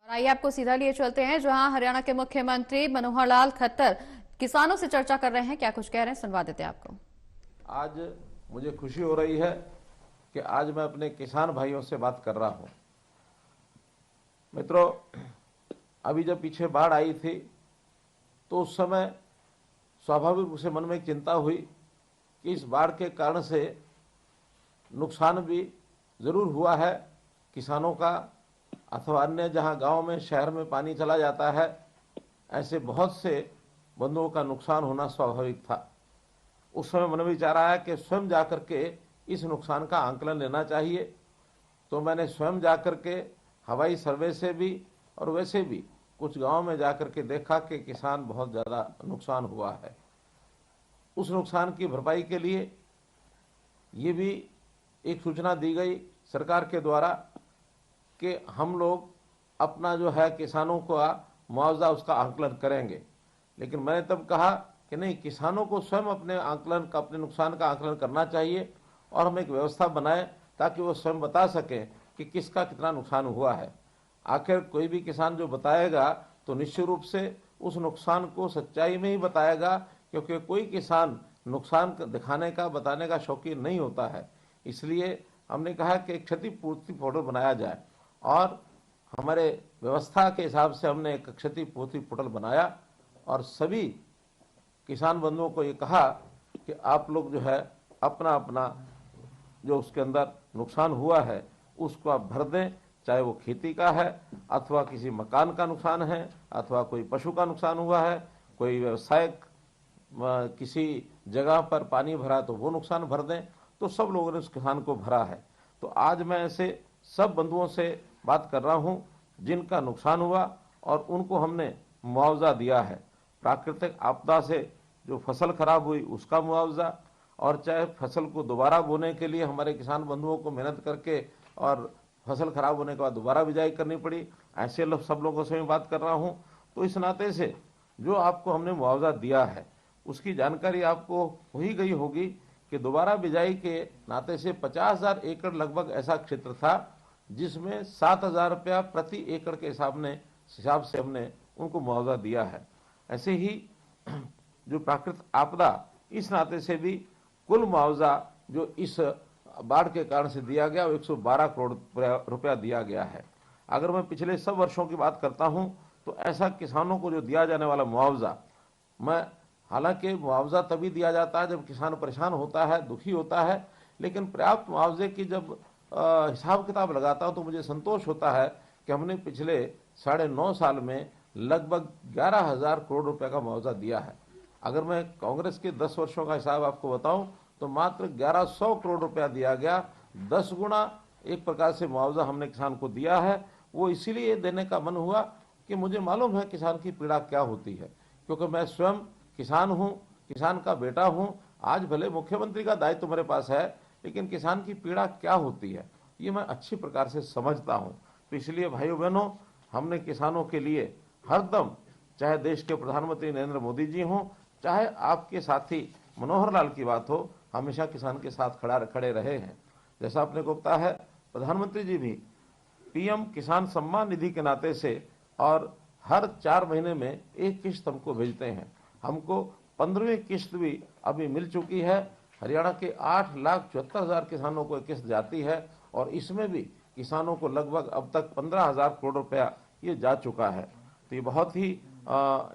आइए आपको सीधा लिए चलते हैं जहां हरियाणा के मुख्यमंत्री मनोहर लाल खट्टर किसानों से चर्चा कर रहे हैं। क्या कुछ कह रहे हैं, सुनवा देते हैं आपको। आज मुझे खुशी हो रही है कि आज मैं अपने किसान भाइयों से बात कर रहा हूं। मित्रों, अभी जब पीछे बाढ़ आई थी तो उस समय स्वाभाविक रूप से मन में एक चिंता हुई कि इस बाढ़ के कारण से नुकसान भी जरूर हुआ है किसानों का, अथवा अन्य जहां गांव में शहर में पानी चला जाता है ऐसे बहुत से बंधुओं का नुकसान होना स्वाभाविक था। उस समय मन में विचार आया कि स्वयं जाकर के इस नुकसान का आंकलन लेना चाहिए। तो मैंने स्वयं जाकर के हवाई सर्वे से भी और वैसे भी कुछ गांव में जाकर के देखा कि किसान बहुत ज़्यादा नुकसान हुआ है। उस नुकसान की भरपाई के लिए ये भी एक सूचना दी गई सरकार के द्वारा कि हम लोग अपना जो है किसानों का मुआवजा उसका आंकलन करेंगे। लेकिन मैंने तब कहा कि नहीं, किसानों को स्वयं अपने आंकलन का, अपने नुकसान का आंकलन करना चाहिए और हम एक व्यवस्था बनाएं ताकि वो स्वयं बता सकें कि किसका कितना नुकसान हुआ है। आखिर कोई भी किसान जो बताएगा तो निश्चित रूप से उस नुकसान को सच्चाई में ही बताएगा, क्योंकि कोई किसान नुकसान दिखाने का, बताने का शौकीन नहीं होता है। इसलिए हमने कहा कि एक क्षतिपूर्ति पोर्टल बनाया जाए और हमारे व्यवस्था के हिसाब से हमने एक क्षतिपूर्ति पोर्टल बनाया और सभी किसान बंधुओं को ये कहा कि आप लोग जो है अपना अपना जो उसके अंदर नुकसान हुआ है उसको आप भर दें, चाहे वो खेती का है अथवा किसी मकान का नुकसान है अथवा कोई पशु का नुकसान हुआ है, कोई व्यवसायिक किसी जगह पर पानी भरा तो वो नुकसान भर दें। तो सब लोगों ने उस किसान को भरा है। तो आज मैं ऐसे सब बंधुओं से बात कर रहा हूं जिनका नुकसान हुआ और उनको हमने मुआवजा दिया है। प्राकृतिक आपदा से जो फसल खराब हुई उसका मुआवजा, और चाहे फसल को दोबारा बोने के लिए हमारे किसान बंधुओं को मेहनत करके और फसल खराब होने के बाद दोबारा बिजाई करनी पड़ी, ऐसे सब लोगों से मैं बात कर रहा हूं। तो इस नाते से जो आपको हमने मुआवजा दिया है उसकी जानकारी आपको हो ही गई होगी कि दोबारा बिजाई के नाते से 50,000 एकड़ लगभग ऐसा क्षेत्र था जिसमें 7,000 रुपया प्रति एकड़ के हिसाब से हमने उनको मुआवजा दिया है। ऐसे ही जो प्राकृतिक आपदा, इस नाते से भी कुल मुआवजा जो इस बाढ़ के कारण से दिया गया वो 112 करोड़ रुपया दिया गया है। अगर मैं पिछले सब वर्षों की बात करता हूं तो ऐसा किसानों को जो दिया जाने वाला मुआवजा, मैं हालांकि मुआवजा तभी दिया जाता है जब किसान परेशान होता है, दुखी होता है, लेकिन पर्याप्त मुआवजे की जब हिसाब किताब लगाता हूं तो मुझे संतोष होता है कि हमने पिछले 9.5 साल में लगभग 11,000 करोड़ रुपए का मुआवजा दिया है। अगर मैं कांग्रेस के 10 वर्षों का हिसाब आपको बताऊं तो मात्र 1100 करोड़ रुपया दिया गया। 10 गुना एक प्रकार से मुआवजा हमने किसान को दिया है। वो इसीलिए देने का मन हुआ कि मुझे मालूम है किसान की पीड़ा क्या होती है, क्योंकि मैं स्वयं किसान हूं, किसान का बेटा हूं। आज भले मुख्यमंत्री का दायित्व मेरे पास है, लेकिन किसान की पीड़ा क्या होती है ये मैं अच्छी प्रकार से समझता हूं। तो इसलिए भाइयों बहनों, हमने किसानों के लिए हरदम, चाहे देश के प्रधानमंत्री नरेंद्र मोदी जी हों, चाहे आपके साथी मनोहर लाल की बात हो, हमेशा किसान के साथ खड़े रहे हैं। जैसा आपने को पता है, प्रधानमंत्री जी भी पीएम किसान सम्मान निधि के नाते से और हर 4 महीने में एक किस्त हमको भेजते हैं। हमको 15वीं किस्त भी अभी मिल चुकी है। हरियाणा के 8,74,000 किसानों को किस्त जाती है और इसमें भी किसानों को लगभग अब तक 15,000 करोड़ रुपया ये जा चुका है। तो ये बहुत ही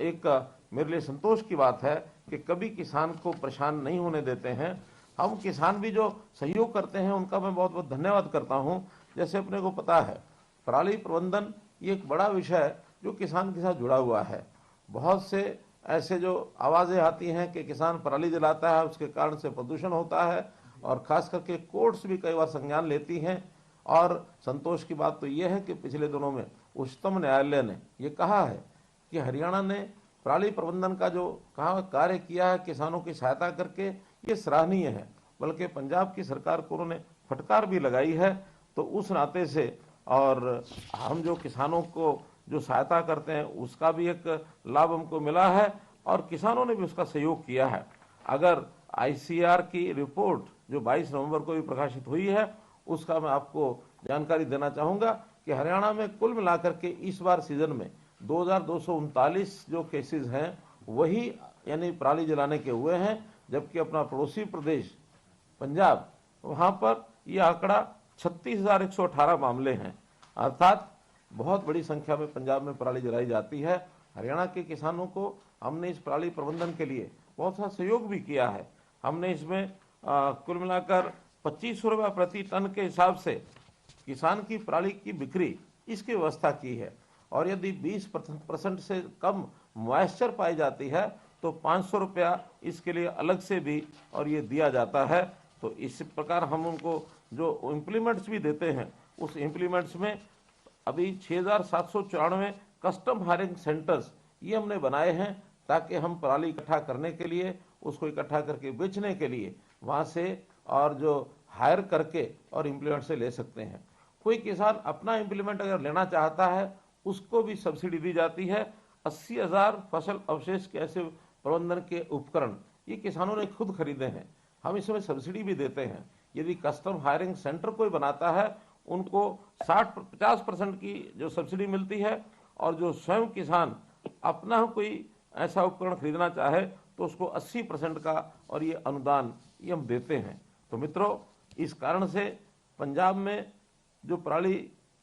एक मेरे लिए संतोष की बात है कि कभी किसान को परेशान नहीं होने देते हैं। हम किसान भी जो सहयोग करते हैं उनका मैं बहुत बहुत धन्यवाद करता हूं। जैसे अपने को पता है, पराली प्रबंधन ये एक बड़ा विषय है जो किसान के साथ जुड़ा हुआ है। बहुत से ऐसे जो आवाज़ें आती हैं कि किसान पराली जलाता है, उसके कारण से प्रदूषण होता है, और खास करके कोर्ट्स भी कई बार संज्ञान लेती हैं। और संतोष की बात तो ये है कि पिछले दिनों में उच्चतम न्यायालय ने ये कहा है कि हरियाणा ने पराली प्रबंधन का जो कार्य किया है किसानों की सहायता करके, ये सराहनीय है। बल्कि पंजाब की सरकार को उन्होंने फटकार भी लगाई है। तो उस नाते से और हम जो किसानों को जो सहायता करते हैं उसका भी एक लाभ हमको मिला है और किसानों ने भी उसका सहयोग किया है। अगर आईसीआर की रिपोर्ट जो 22 नवंबर को भी प्रकाशित हुई है उसका मैं आपको जानकारी देना चाहूँगा कि हरियाणा में कुल मिलाकर के इस बार सीजन में 2239 जो केसेस हैं वही यानी पराली जलाने के हुए हैं, जबकि अपना पड़ोसी प्रदेश पंजाब वहां पर यह आंकड़ा 36,118 मामले हैं। अर्थात बहुत बड़ी संख्या में पंजाब में पराली जलाई जाती है। हरियाणा के किसानों को हमने इस पराली प्रबंधन के लिए बहुत सा सहयोग भी किया है। हमने इसमें कुल मिलाकर 2500 रुपये प्रति टन के हिसाब से किसान की पराली की बिक्री इसकी व्यवस्था की है, और यदि 20% से कम मॉइस्चर पाई जाती है तो 500 रुपया इसके लिए अलग से भी और ये दिया जाता है। तो इस प्रकार हम उनको जो इम्प्लीमेंट्स भी देते हैं, उस इम्प्लीमेंट्स में अभी 6,794 कस्टम हायरिंग सेंटर्स ये हमने बनाए हैं, ताकि हम पराली इकट्ठा करने के लिए, उसको इकट्ठा करके बेचने के लिए वहाँ से और जो हायर करके और इम्प्लीमेंट से ले सकते हैं। कोई किसान अपना इम्प्लीमेंट अगर लेना चाहता है उसको भी सब्सिडी दी जाती है। 80,000 फसल अवशेष के ऐसे प्रबंधन के उपकरण ये किसानों ने खुद खरीदे हैं, हम इसमें सब्सिडी भी देते हैं। यदि कस्टम हायरिंग सेंटर कोई बनाता है उनको 50% की जो सब्सिडी मिलती है, और जो स्वयं किसान अपना कोई ऐसा उपकरण खरीदना चाहे तो उसको 80% का और ये अनुदान ये हम देते हैं। तो मित्रों, इस कारण से पंजाब में जो पराली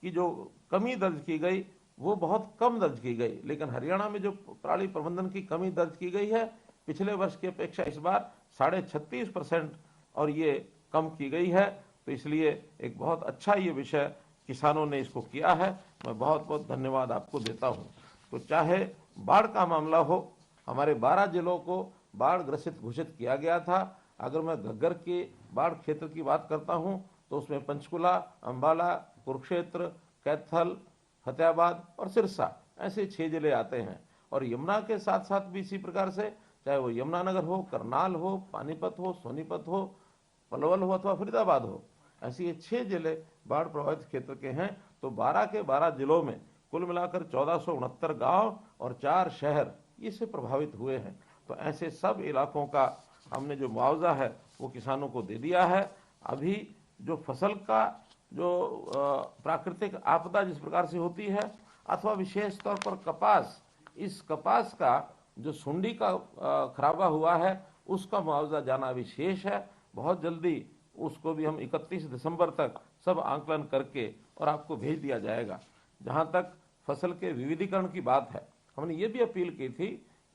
की जो कमी दर्ज की गई वो बहुत कम दर्ज की गई, लेकिन हरियाणा में जो पराली प्रबंधन की कमी दर्ज की गई है पिछले वर्ष की अपेक्षा इस बार 36.5% और ये कम की गई है। तो इसलिए एक बहुत अच्छा ये विषय किसानों ने इसको किया है। मैं बहुत बहुत धन्यवाद आपको देता हूँ। तो चाहे बाढ़ का मामला हो, हमारे 12 जिलों को बाढ़ ग्रसित घोषित किया गया था। अगर मैं घग्गर के बाढ़ क्षेत्र की बात करता हूं तो उसमें पंचकुला, अंबाला, कुरुक्षेत्र, कैथल, फतेहाबाद और सिरसा ऐसे 6 जिले आते हैं। और यमुना के साथ साथ भी इसी प्रकार से, चाहे वो यमुनानगर हो, करनाल हो, पानीपत हो, सोनीपत हो, पलवल हो अथवा फरीदाबाद हो, ऐसे ये 6 जिले बाढ़ प्रभावित क्षेत्र के हैं। तो 12 के 12 जिलों में कुल मिलाकर 1469 गांव और 4 शहर इससे प्रभावित हुए हैं। तो ऐसे सब इलाकों का हमने जो मुआवजा है वो किसानों को दे दिया है। अभी जो फसल का जो प्राकृतिक आपदा जिस प्रकार से होती है, अथवा विशेष तौर पर कपास, इस कपास का जो सुंडी का खराबा हुआ है उसका मुआवजा जाना अभी शेष है। बहुत जल्दी उसको भी हम 31 दिसंबर तक सब आंकलन करके और आपको भेज दिया जाएगा। जहां तक फसल के विविधीकरण की बात है, हमने ये भी अपील की थी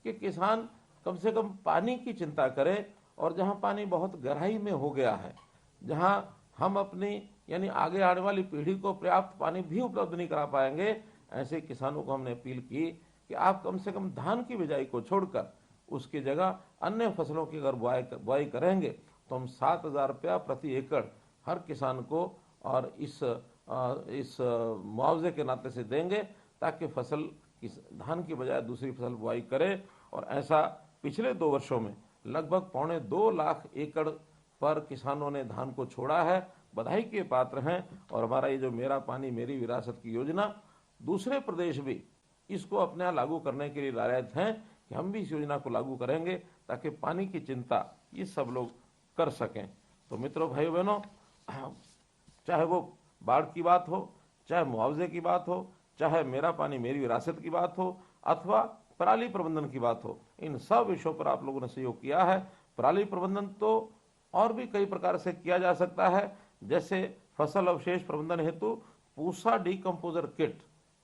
कि किसान कम से कम पानी की चिंता करे, और जहां पानी बहुत गहराई में हो गया है, जहां हम अपनी यानी आगे आने वाली पीढ़ी को पर्याप्त पानी भी उपलब्ध नहीं करा पाएंगे, ऐसे किसानों को हमने अपील की कि आप कम से कम धान की बिजाई को छोड़कर उसकी जगह अन्य फसलों की अगर बुआई करेंगे तो हम 7,000 रुपया प्रति एकड़ हर किसान को और इस मुआवजे के नाते से देंगे, ताकि फसल धान की बजाय दूसरी फसल बुआई करे। और ऐसा पिछले 2 वर्षों में लगभग 2.25 लाख एकड़ पर किसानों ने धान को छोड़ा है। बधाई के पात्र हैं। और हमारा ये जो मेरा पानी मेरी विरासत की योजना, दूसरे प्रदेश भी इसको अपने यहाँ लागू करने के लिए लायक हैं कि हम भी इस योजना को लागू करेंगे, ताकि पानी की चिंता ये सब लोग कर सकें। तो मित्रों, भाइयों बहनों, चाहे वो बाढ़ की बात हो, चाहे मुआवजे की बात हो, चाहे मेरा पानी मेरी विरासत की बात हो, अथवा पराली प्रबंधन की बात हो, इन सब विषयों पर आप लोगों ने सहयोग किया है। पराली प्रबंधन तो और भी कई प्रकार से किया जा सकता है, जैसे फसल अवशेष प्रबंधन हेतु पूसा डिकम्पोजर किट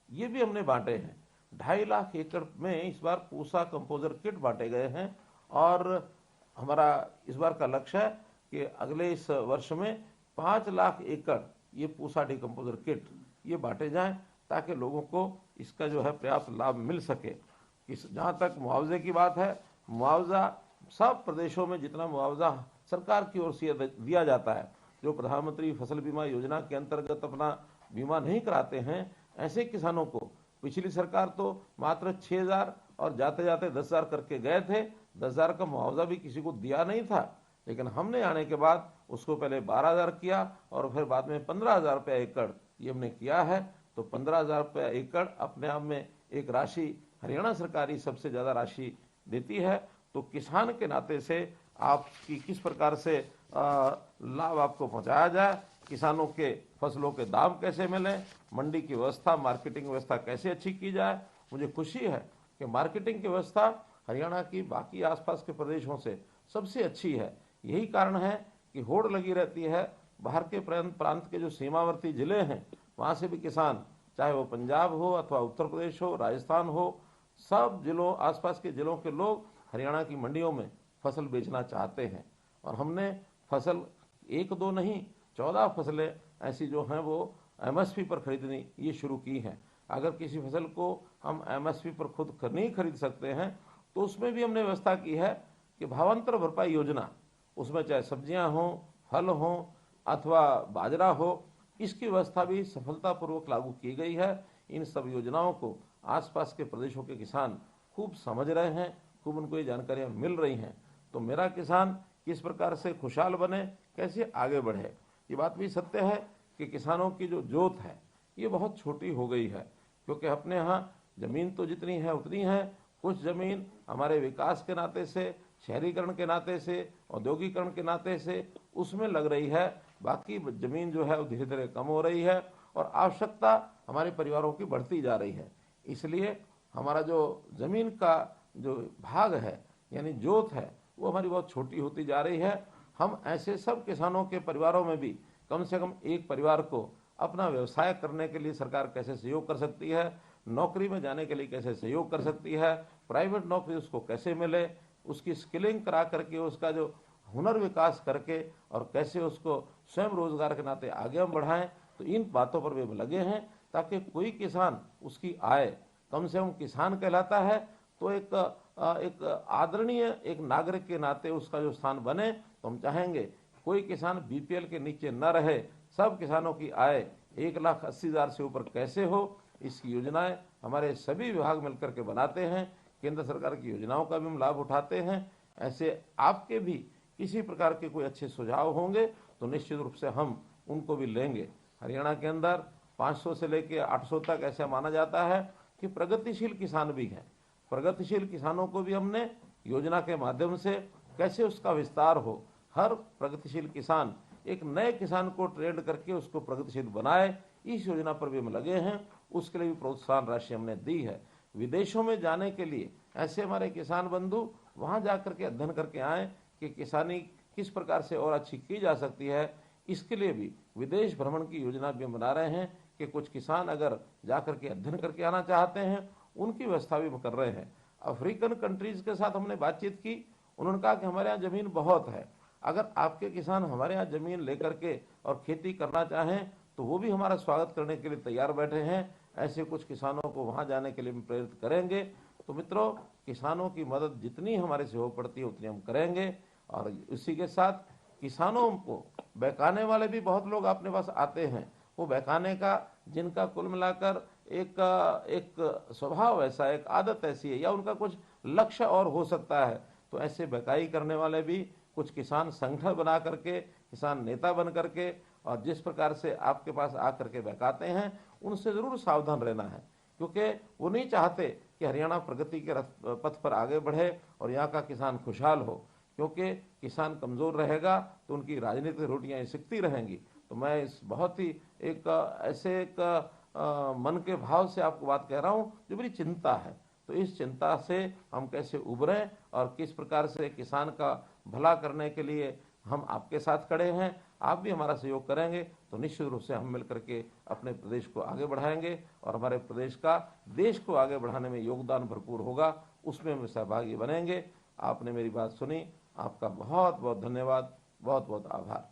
ये भी हमने बांटे हैं। 2.5 लाख एकड़ में इस बार पूसा कंपोजर किट बांटे गए हैं। और हमारा इस बार का लक्ष्य है कि अगले इस वर्ष में 5 लाख एकड़ ये पूसा डिकम्पोजर किट ये बांटे जाएं, ताकि लोगों को इसका जो है पर्याप्त लाभ मिल सके। जहाँ तक मुआवजे की बात है, मुआवजा सब प्रदेशों में जितना मुआवजा सरकार की ओर से दिया जाता है, जो प्रधानमंत्री फसल बीमा योजना के अंतर्गत अपना बीमा नहीं कराते हैं, ऐसे किसानों को पिछली सरकार तो मात्र 6,000 और जाते जाते 10,000 करके गए थे। 10,000 का मुआवजा भी किसी को दिया नहीं था, लेकिन हमने आने के बाद उसको पहले 12,000 किया और फिर बाद में 15,000 रुपया एकड़ ये हमने किया है। तो 15,000 रुपया एकड़ अपने आप में एक राशि, हरियाणा सरकार सबसे ज़्यादा राशि देती है। तो किसान के नाते से आपकी किस प्रकार से लाभ आपको पहुंचाया जाए, किसानों के फसलों के दाम कैसे मिले, मंडी की व्यवस्था, मार्केटिंग व्यवस्था कैसे अच्छी की जाए। मुझे खुशी है कि मार्केटिंग की व्यवस्था हरियाणा की बाकी आसपास के प्रदेशों से सबसे अच्छी है। यही कारण है कि होड़ लगी रहती है। बाहर के प्रांत के जो सीमावर्ती जिले हैं वहाँ से भी किसान, चाहे वो पंजाब हो अथवा उत्तर प्रदेश हो, राजस्थान हो, सब जिलों, आसपास के जिलों के लोग हरियाणा की मंडियों में फसल बेचना चाहते हैं। और हमने फसल एक दो नहीं 14 फसलें ऐसी जो हैं वो एमएसपी पर खरीदनी ये शुरू की हैं। अगर किसी फसल को हम एमएसपी पर खुद नहीं खरीद सकते हैं तो उसमें भी हमने व्यवस्था की है कि भावांतर भरपाई योजना, उसमें चाहे सब्जियां हों, फल हों अथवा बाजरा हो, इसकी व्यवस्था भी सफलतापूर्वक लागू की गई है। इन सब योजनाओं को आसपास के प्रदेशों के किसान खूब समझ रहे हैं, खूब उनको ये जानकारियाँ मिल रही हैं। तो मेरा किसान किस प्रकार से खुशहाल बने, कैसे आगे बढ़े, ये बात भी सत्य है कि किसानों की जो जोत है ये बहुत छोटी हो गई है। क्योंकि अपने यहाँ ज़मीन तो जितनी है उतनी है, कुछ ज़मीन हमारे विकास के नाते से, शहरीकरण के नाते से, औद्योगिकरण के नाते से उसमें लग रही है। बाकी ज़मीन जो है वो धीरे धीरे कम हो रही है और आवश्यकता हमारे परिवारों की बढ़ती जा रही है। इसलिए हमारा जो ज़मीन का जो भाग है यानी जोत है वो हमारी बहुत छोटी होती जा रही है। हम ऐसे सब किसानों के परिवारों में भी कम से कम एक परिवार को अपना व्यवसाय करने के लिए सरकार कैसे सहयोग कर सकती है, नौकरी में जाने के लिए कैसे सहयोग कर सकती है, प्राइवेट नौकरी उसको कैसे मिले, उसकी स्किलिंग करा करके उसका जो हुनर विकास करके और कैसे उसको स्वयं रोजगार के नाते आगे हम बढ़ाएं। तो इन बातों पर भी हम लगे हैं ताकि कोई किसान उसकी आय, कम से कम किसान कहलाता है तो एक आदरणीय एक नागरिक के नाते उसका जो स्थान बने। तो हम चाहेंगे कोई किसान बीपीएल के नीचे न रहे, सब किसानों की आय 1,80,000 से ऊपर कैसे हो, इसकी योजनाएं हमारे सभी विभाग मिलकर के बनाते हैं। केंद्र सरकार की योजनाओं का भी हम लाभ उठाते हैं। ऐसे आपके भी किसी प्रकार के कोई अच्छे सुझाव होंगे तो निश्चित रूप से हम उनको भी लेंगे। हरियाणा के अंदर 500 से लेकर 800 तक ऐसा माना जाता है कि प्रगतिशील किसान भी हैं। प्रगतिशील किसानों को भी हमने योजना के माध्यम से कैसे उसका विस्तार हो, हर प्रगतिशील किसान एक नए किसान को ट्रेंड करके उसको प्रगतिशील बनाए, इस योजना पर भी हम लगे हैं। उसके लिए भी प्रोत्साहन राशि हमने दी है। विदेशों में जाने के लिए ऐसे हमारे किसान बंधु वहां जाकर के अध्ययन करके आए कि किसानी किस प्रकार से और अच्छी की जा सकती है। इसके लिए भी विदेश भ्रमण की योजना भी हम बना रहे हैं कि कुछ किसान अगर जाकर के अध्ययन करके आना चाहते हैं उनकी व्यवस्था भी हम कर रहे हैं। अफ्रीकन कंट्रीज के साथ हमने बातचीत की, उन्होंने कहा कि हमारे यहाँ ज़मीन बहुत है, अगर आपके किसान हमारे यहाँ ज़मीन लेकर के और खेती करना चाहें तो वो भी हमारा स्वागत करने के लिए तैयार बैठे हैं। ऐसे कुछ किसानों को वहाँ जाने के लिए हम प्रेरित करेंगे। तो मित्रों, किसानों की मदद जितनी हमारे से हो पड़ती है उतनी हम करेंगे। और इसी के साथ किसानों को बहकाने वाले भी बहुत लोग अपने पास आते हैं, वो बहकाने का जिनका कुल मिलाकर एक स्वभाव ऐसा, एक आदत ऐसी है या उनका कुछ लक्ष्य और हो सकता है, तो ऐसे बहकाई करने वाले भी कुछ किसान संगठन बना करके, किसान नेता बन करके और जिस प्रकार से आपके पास आकर के बहकाते हैं उनसे ज़रूर सावधान रहना है। क्योंकि वो नहीं चाहते कि हरियाणा प्रगति के पथ पर आगे बढ़े और यहाँ का किसान खुशहाल हो। क्योंकि किसान कमज़ोर रहेगा तो उनकी राजनीतिक रोटियाँ सिकती रहेंगी। तो मैं इस बहुत ही एक ऐसे एक मन के भाव से आपको बात कह रहा हूँ जो मेरी चिंता है। तो इस चिंता से हम कैसे उभरें और किस प्रकार से किसान का भला करने के लिए हम आपके साथ खड़े हैं, आप भी हमारा सहयोग करेंगे तो निश्चित रूप से हम मिलकर के अपने प्रदेश को आगे बढ़ाएंगे और हमारे प्रदेश का देश को आगे बढ़ाने में योगदान भरपूर होगा, उसमें हम सहभागी बनेंगे। आपने मेरी बात सुनी, आपका बहुत बहुत धन्यवाद, बहुत बहुत आभार।